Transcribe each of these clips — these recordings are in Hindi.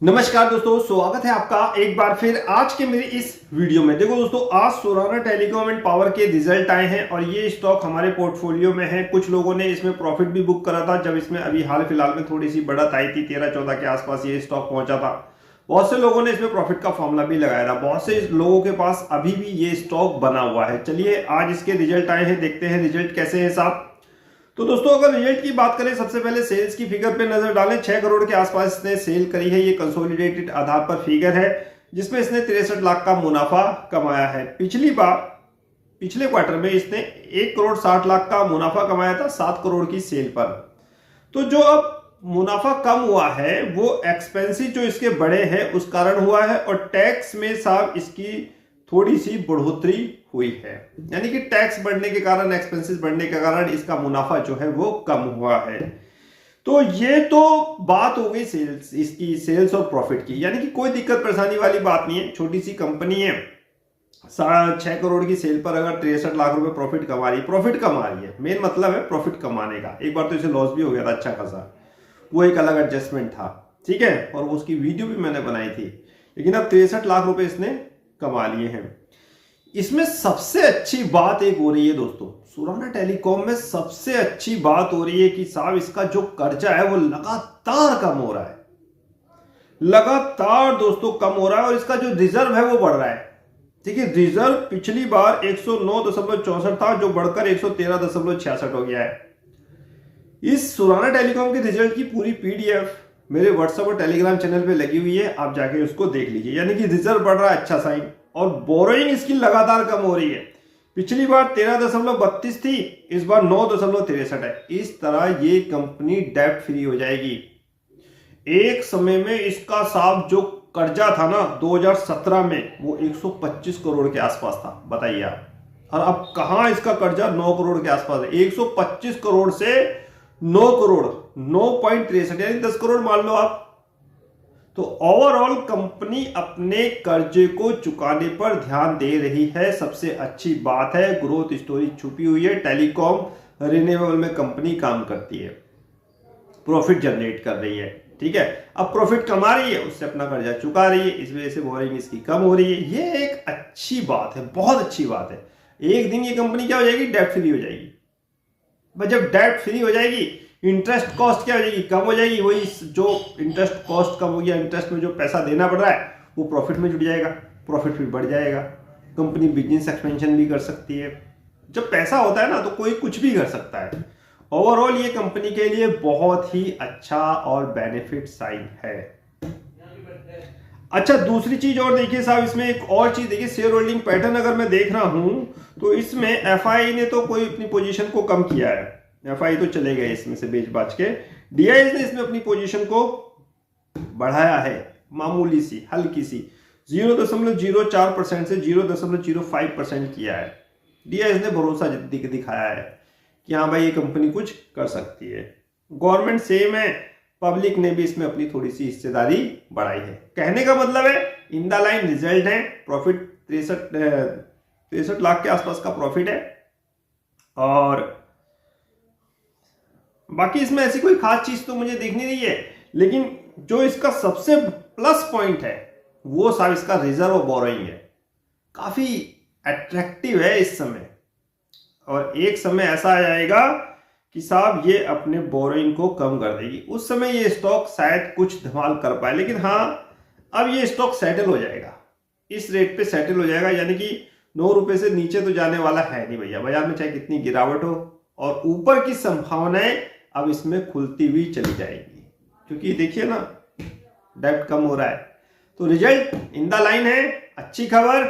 नमस्कार दोस्तों, स्वागत है आपका एक बार फिर आज के मेरे इस वीडियो में। देखो दोस्तों, आज सोराना टेलीकॉम एंड पावर के रिजल्ट आए हैं और ये स्टॉक हमारे पोर्टफोलियो में है। कुछ लोगों ने इसमें प्रॉफिट भी बुक करा था जब इसमें अभी हाल फिलहाल में थोड़ी सी बढ़त आई थी, 13-14 के आसपास ये स्टॉक पहुंचा था। बहुत से लोगों ने इसमें प्रॉफिट का फॉर्मूला भी लगाया था। बहुत से लोगों के पास अभी भी ये स्टॉक बना हुआ है। चलिए आज इसके रिजल्ट आए हैं, देखते हैं रिजल्ट कैसे है साहब। तो दोस्तों अगर रिजल्ट की बात करें, सबसे पहले सेल्स की फिगर पे नजर डालें। 6 करोड़ के आसपास इसने सेल करी है। ये कंसोलिडेटेड आधार पर फिगर है जिसमें इसने 63 लाख का मुनाफा कमाया है। पिछले क्वार्टर में इसने 1 करोड़ 60 लाख का मुनाफा कमाया था 7 करोड़ की सेल पर। तो जो अब मुनाफा कम हुआ है वो एक्सपेंसिव जो इसके बड़े हैं उस कारण हुआ है, और टैक्स में साहब इसकी थोड़ी सी बढ़ोतरी हुई है। यानी कि टैक्स बढ़ने के कारण, एक्सपेंसेस बढ़ने के कारण इसका मुनाफा जो है वो कम हुआ है। तो ये तो बात हो गई इसकी सेल्स और प्रॉफिट की, यानी कि कोई दिक्कत परेशानी वाली बात नहीं है। छोटी सी कंपनी है, 6 करोड़ की सेल पर अगर 63 लाख रुपए प्रॉफिट कमा रही है। मेन मतलब है प्रॉफिट कमाने का। एक बार तो इसे लॉस भी हो गया था अच्छा खासा, वो एक अलग एडजस्टमेंट था, ठीक है, और उसकी वीडियो भी मैंने बनाई थी। लेकिन अब 63 लाख रुपए इसने कमा लिए हैं। इसमें सबसे अच्छी बात एक हो रही है दोस्तों, सोराना टेलीकॉम में सबसे अच्छी बात हो रही है कि साहब इसका जो कर्जा है वो लगातार कम हो रहा है। लगातार दोस्तों कम हो रहा है, और इसका जो रिजर्व है वो बढ़ रहा है। देखिए, रिजर्व पिछली बार 109.64 था जो बढ़कर 113.66 हो गया है। इस सोराना टेलीकॉम के रिजल्ट की पूरी पीडीएफ मेरे व्हाट्सएप और टेलीग्राम चैनल पे लगी हुई है, आप जाके उसको देख लीजिए। यानी कि रिजर्व बढ़ रहा है, अच्छा साइन, और बोरोइंग इसकी लगातार कम हो रही है। पिछली बार 13.32 थी, इस बार 9.63 है। इस तरह ये कंपनी डेब्ट फ्री हो जाएगी। एक समय में इसका साहब जो कर्जा था ना 2017 में, वो 125 करोड़ के आसपास था, बताइए आप। और अब कहां इसका कर्जा 9 करोड़ के आसपास है। 125 करोड़ से 9 करोड़, 9.63, यानी 10 करोड़ मान लो आप। तो ओवरऑल कंपनी अपने कर्जे को चुकाने पर ध्यान दे रही है। सबसे अच्छी बात है, ग्रोथ स्टोरी छुपी हुई है। टेलीकॉम रिन्यूएबल में कंपनी काम करती है, प्रॉफिट जनरेट कर रही है, ठीक है। अब प्रॉफिट कमा रही है, उससे अपना कर्जा चुका रही है, इस वजह से बोरिंग इसकी कम हो रही है। ये एक अच्छी बात है, बहुत अच्छी बात है। एक दिन ये कंपनी क्या हो जाएगी, डेब्ट फ्री हो जाएगी। जब डेब्ट फ्री हो जाएगी, इंटरेस्ट कॉस्ट क्या हो जाएगी, कम हो जाएगी। वही जो इंटरेस्ट कॉस्ट कम हो गया, इंटरेस्ट में जो पैसा देना पड़ रहा है वो प्रॉफिट में जुड़ जाएगा, प्रॉफिट भी बढ़ जाएगा। कंपनी बिजनेस एक्सपेंशन भी कर सकती है। जब पैसा होता है ना तो कोई कुछ भी कर सकता है। ओवरऑल ये कंपनी के लिए बहुत ही अच्छा और बेनिफिट साइन है। अच्छा, दूसरी चीज और देखिए साहब, इसमें एक और चीज देखिए, शेयर होल्डिंग पैटर्न अगर मैं देख रहा हूं तो इसमें एफआई ने तो कोई अपनी पोजीशन को कम किया है। एफआई तो चले गए इसमें से बेच बाच के। डीआईएस ने इसमें अपनी पोजीशन को बढ़ाया है, मामूली सी, हल्की सी, 0.04% से 0.05% किया है। डीआईएस ने भरोसा दिखाया है कि हाँ भाई ये कंपनी कुछ कर सकती है। गवर्नमेंट सेम है, पब्लिक ने भी इसमें अपनी थोड़ी सी हिस्सेदारी बढ़ाई है। कहने का मतलब है इन द लाइन रिजल्ट है, प्रॉफिट 63 लाख के आसपास का प्रॉफिट है। और बाकी इसमें ऐसी कोई खास चीज तो मुझे दिख नहीं रही है, लेकिन जो इसका सबसे प्लस पॉइंट है वो साहब इसका रिजर्व और बोरोइंग है। काफी अट्रैक्टिव है इस समय, और एक समय ऐसा आ जाएगा कि साहब ये अपने बोरोइंग को कम कर देगी। उस समय ये स्टॉक शायद कुछ धमाल कर पाए, लेकिन हाँ अब ये स्टॉक सेटल हो जाएगा, इस रेट पे सेटल हो जाएगा। यानी कि 9 रुपए से नीचे तो जाने वाला है नहीं भैया। बाजार में चाहे कितनी गिरावट हो, और ऊपर की संभावनाएं अब इसमें खुलती हुई चली जाएगी, क्योंकि देखिए ना डेब्ट कम हो रहा है। तो रिजल्ट इन द लाइन है, अच्छी खबर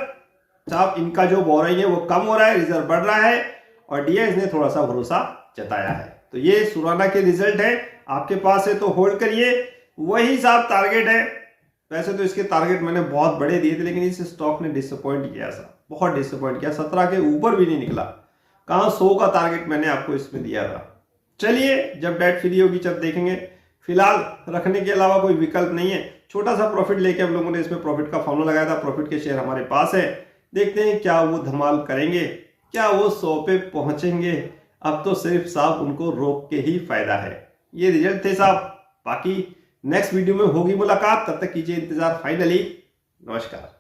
साहब। इनका जो बोरोइंग है वो कम हो रहा है, रिजर्व बढ़ रहा है, और डीआईएस ने थोड़ा सा भरोसा जताया है। तो ये सोराना के रिजल्ट है, आपके पास है तो होल्ड करिए। वही साहब टारगेट है। वैसे तो इसके टारगेट मैंने बहुत बड़े दिए थे, लेकिन इस स्टॉक ने डिसअपॉइंट किया साहब, बहुत डिसअपॉइंट किया। 17 के ऊपर भी नहीं निकला। कहां 100 का टारगेट मैंने आपको इसमें दिया था। चलिए जब डेट फ्री होगी जब देखेंगे। फिलहाल रखने के अलावा कोई विकल्प नहीं है। छोटा सा प्रॉफिट लेके हम लोगों ने इसमें प्रॉफिट का फॉर्मूला लगाया था। प्रॉफिट के शेयर हमारे पास है, देखते हैं क्या वो धमाल करेंगे, क्या वो 100 पे पहुंचेंगे। अब तो सिर्फ साहब उनको रोक के ही फायदा है। ये रिजल्ट थे साहब। बाकी नेक्स्ट वीडियो में होगी मुलाकात, तब तक कीजिए इंतजार। फाइनली नमस्कार।